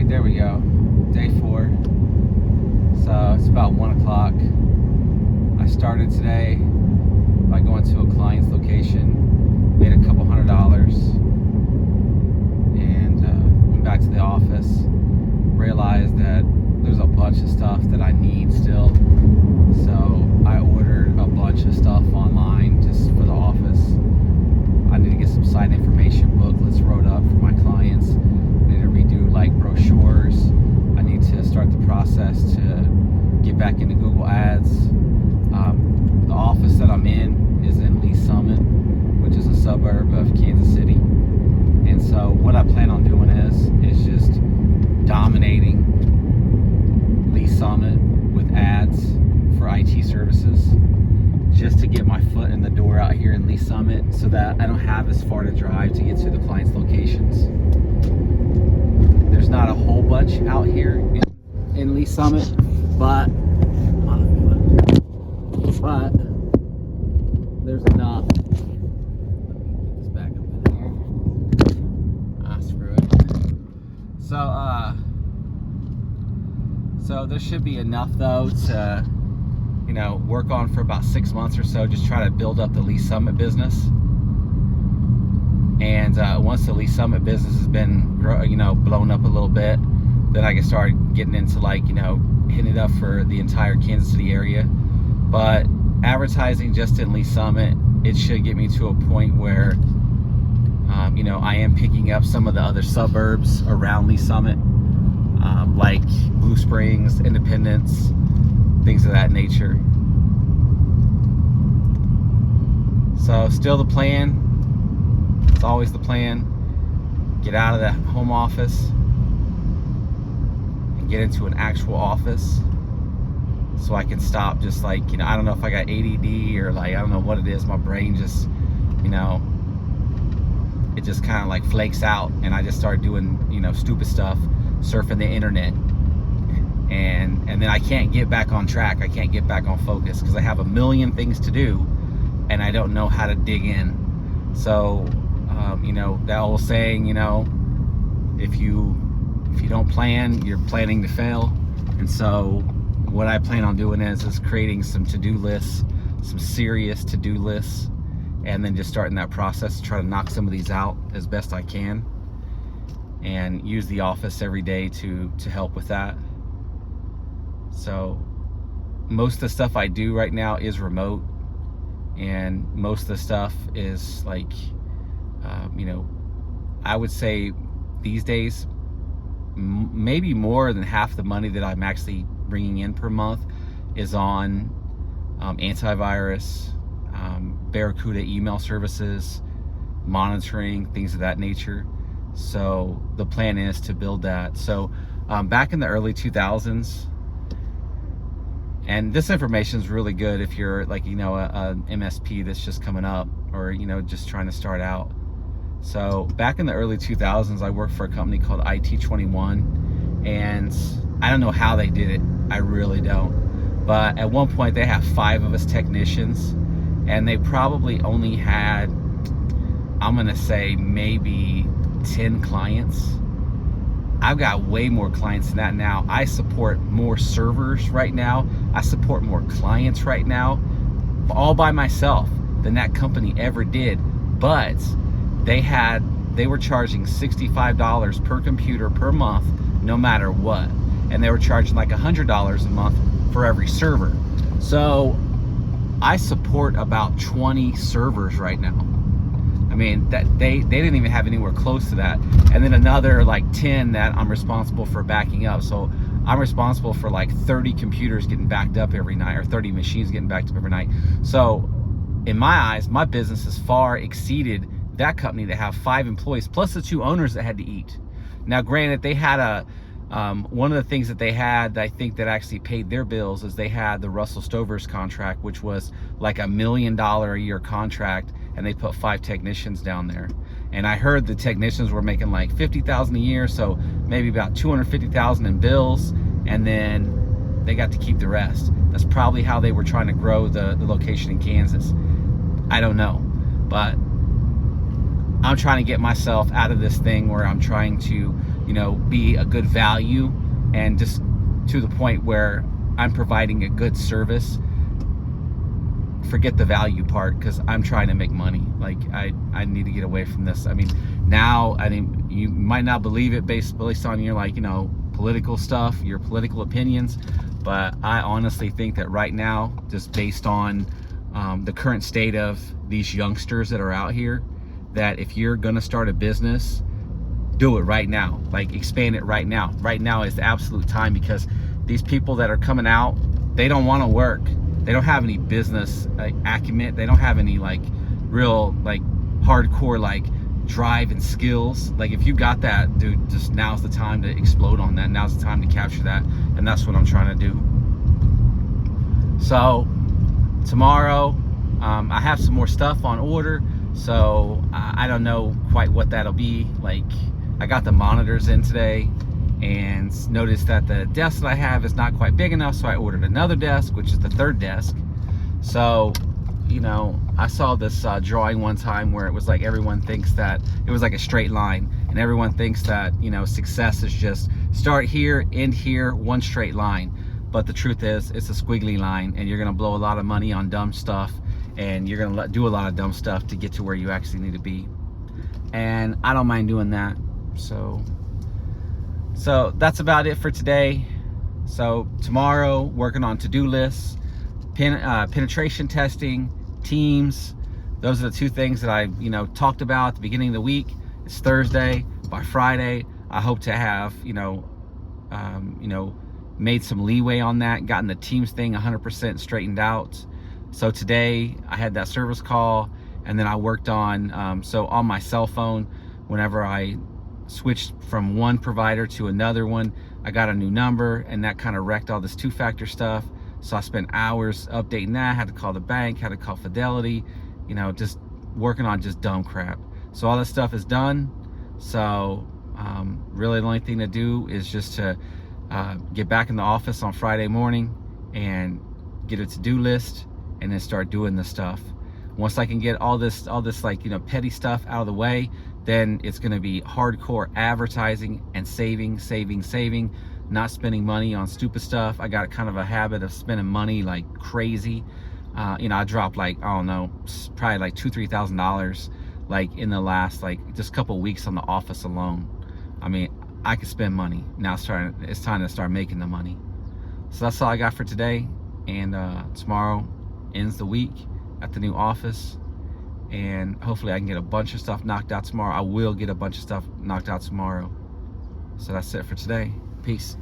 there we go. Day 4. So it's about 1 o'clock. I started today by going to a client's location, made a couple $100, and went back to the office. Realized that there's a bunch of stuff that I need still. So I ordered a bunch of stuff online just for the office. I need to get some site information booklets wrote up for my clients. I need to redo like brochures. I need to start the process to get back into Google Ads. The office that I'm in is in Lee Summit, which is a suburb of Kansas City. And so what I plan on doing is just dominating Lee Summit with ads for IT services, just to get my foot in the door out here in Lee Summit so that I don't have as far to drive to get to the client's locations. There's not a whole bunch out here in Lee Summit, but there's enough. Let me get this back up in here. Screw it. So there should be enough though to, work on for about 6 months or so. Just try to build up the Lee Summit business. And once the Lee Summit business has been, blown up a little bit, then I can start getting into hitting it up for the entire Kansas City area. But advertising just in Lee Summit, it should get me to a point where, I am picking up some of the other suburbs around Lee Summit, like Blue Springs, Independence, things of that nature. So still the plan. It's always the plan. Get out of the home office and get into an actual office, so I can stop just I don't know if I got ADD or I don't know what it is. My brain just, it just kind of flakes out, and I just start doing, stupid stuff, surfing the internet. And then I can't get back on track. I can't get back on focus because I have a million things to do and I don't know how to dig in. So, that old saying, if you don't plan, you're planning to fail. And so what I plan on doing is creating some to-do lists, some serious to-do lists, and then just starting that process to try to knock some of these out as best I can, and use the office every day to help with that. So most of the stuff I do right now is remote, and most of the stuff is I would say these days maybe more than half the money that I'm actually bringing in per month is on antivirus, Barracuda email services, monitoring, things of that nature. So the plan is to build that. So back in the early 2000s, and this information is really good if you're a MSP that's just coming up, or just trying to start out. So back in the early 2000s, I worked for a company called IT21, and I don't know how they did it. I really don't. But at one point they had 5 of us technicians, and they probably only had, I'm gonna say, maybe 10 clients. I've got way more clients than that now. I support more servers right now. I support more clients right now, all by myself, than that company ever did. But they were charging $65 per computer per month, no matter what. And they were charging $100 a month for every server. So I support about 20 servers right now. I mean, that they didn't even have anywhere close to that. And then another 10 that I'm responsible for backing up. So I'm responsible for 30 computers getting backed up every night, or 30 machines getting backed up every night. So in my eyes, my business has far exceeded that company that have 5 employees plus the 2 owners that had to eat. Now, granted, they had one of the things that they had that I think that actually paid their bills is they had the Russell Stover's contract, which was $1 million a year contract, and they put 5 technicians down there. And I heard the technicians were making $50,000 a year, so maybe about $250,000 in bills, and then they got to keep the rest. That's probably how they were trying to grow the location in Kansas. I don't know, but I'm trying to get myself out of this thing where I'm trying to, be a good value, and just to the point where I'm providing a good service. Forget the value part, because I'm trying to make money. Like I need to get away from this. I mean, now, I mean, you might not believe it based on your political stuff, your political opinions, but I honestly think that right now, just based on the current state of these youngsters that are out here, that if you're gonna start a business, do it right now. Like, expand it right now. Right now is the absolute time, because these people that are coming out, they don't want to work. They don't have any business acumen. They don't have any real hardcore drive and skills. Like, if you got that, dude, just now's the time to explode on that. Now's the time to capture that, and that's what I'm trying to do. So tomorrow, I have some more stuff on order, so I don't know quite what that'll be. Like, I got the monitors in today and noticed that the desk that I have is not quite big enough, so I ordered another desk, which is the third desk. So, I saw this drawing one time where it was like everyone thinks that it was like a straight line, and everyone thinks that success is just start here, end here, one straight line. But the truth is, it's a squiggly line, and you're gonna blow a lot of money on dumb stuff, and you're gonna do a lot of dumb stuff to get to where you actually need to be. And I don't mind doing that. So that's about it for today. So tomorrow, working on to-do lists, penetration testing, teams. Those are the two things that I talked about at the beginning of the week. It's Thursday. By Friday, I hope to have made some leeway on that, gotten the teams thing 100% straightened out. So today I had that service call, and then I worked on so on my cell phone, whenever I switched from one provider to another one, I got a new number, and that kind of wrecked all this two-factor stuff. So I spent hours updating that, had to call the bank, had to call Fidelity, just working on just dumb crap. So all this stuff is done. So really the only thing to do is just to get back in the office on Friday morning and get a to-do list, and then start doing the stuff. Once I can get all this petty stuff out of the way, then it's going to be hardcore advertising and saving, not spending money on stupid stuff. I got kind of a habit of spending money like crazy. I dropped I don't know, probably $2,000-$3,000 in the last just couple weeks on the office alone. I mean, I could spend money. Now it's time to start making the money. So that's all I got for today, and tomorrow ends the week at the new office, and hopefully I can get a bunch of stuff knocked out tomorrow. I will get a bunch of stuff knocked out tomorrow. So that's it for today. Peace.